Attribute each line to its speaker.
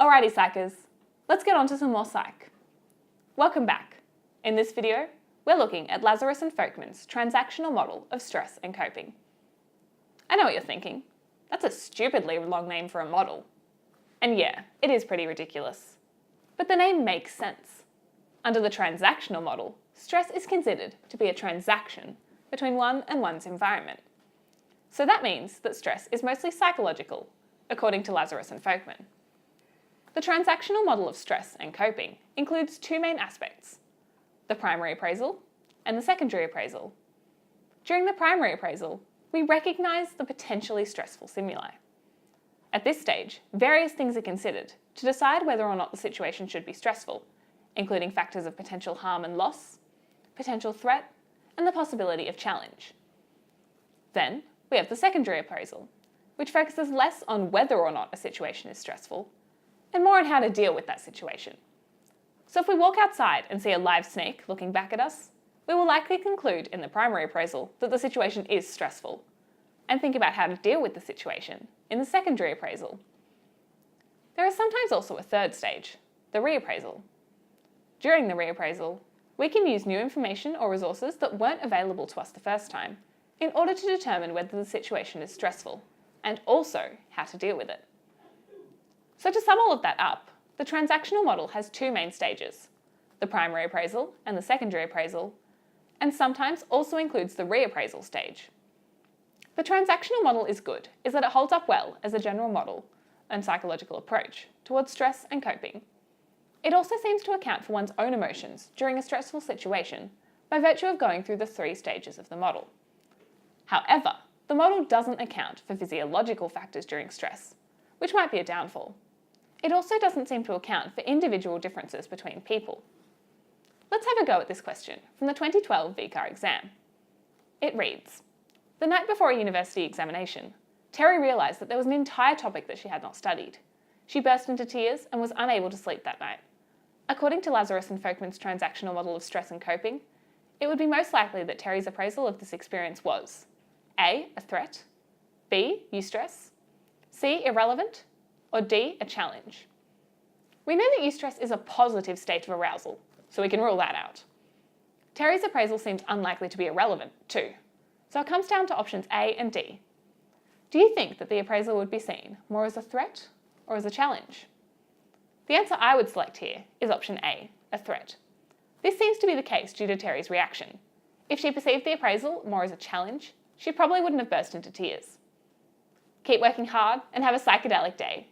Speaker 1: Alrighty psychers, let's get on to some more psych. Welcome back. In this video, we're looking at Lazarus and Folkman's transactional model of stress and coping. I know what you're thinking. That's a stupidly long name for a model. And yeah, it is pretty ridiculous. But the name makes sense. Under the transactional model, stress is considered to be a transaction between one and one's environment. So that means that stress is mostly psychological, according to Lazarus and Folkman. The transactional model of stress and coping includes two main aspects: the primary appraisal and the secondary appraisal. During the primary appraisal, we recognise the potentially stressful stimuli. At this stage, various things are considered to decide whether or not the situation should be stressful, including factors of potential harm and loss, potential threat, and the possibility of challenge. Then, we have the secondary appraisal, which focuses less on whether or not a situation is stressful, and more on how to deal with that situation. So if we walk outside and see a live snake looking back at us, we will likely conclude in the primary appraisal that the situation is stressful, and think about how to deal with the situation in the secondary appraisal. There is sometimes also a third stage, the reappraisal. During the reappraisal, we can use new information or resources that weren't available to us the first time in order to determine whether the situation is stressful, and also how to deal with it. So to sum all of that up, the transactional model has two main stages, the primary appraisal and the secondary appraisal, and sometimes also includes the reappraisal stage. The transactional model is good, is that it holds up well as a general model and psychological approach towards stress and coping. It also seems to account for one's own emotions during a stressful situation by virtue of going through the three stages of the model. However, the model doesn't account for physiological factors during stress, which might be a downfall. It also doesn't seem to account for individual differences between people. Let's have a go at this question from the 2012 VCAR exam. It reads, "The night before a university examination, Terry realised that there was an entire topic that she had not studied. She burst into tears and was unable to sleep that night. According to Lazarus and Folkman's transactional model of stress and coping, it would be most likely that Terry's appraisal of this experience was A, a threat, B, eustress, C, irrelevant, or D, a challenge. We know that eustress is a positive state of arousal, so we can rule that out. Terry's appraisal seems unlikely to be irrelevant too, so it comes down to options A and D. Do you think that the appraisal would be seen more as a threat or as a challenge? The answer I would select here is option A, a threat. This seems to be the case due to Terry's reaction. If she perceived the appraisal more as a challenge, she probably wouldn't have burst into tears. Keep working hard and have a psychedelic day.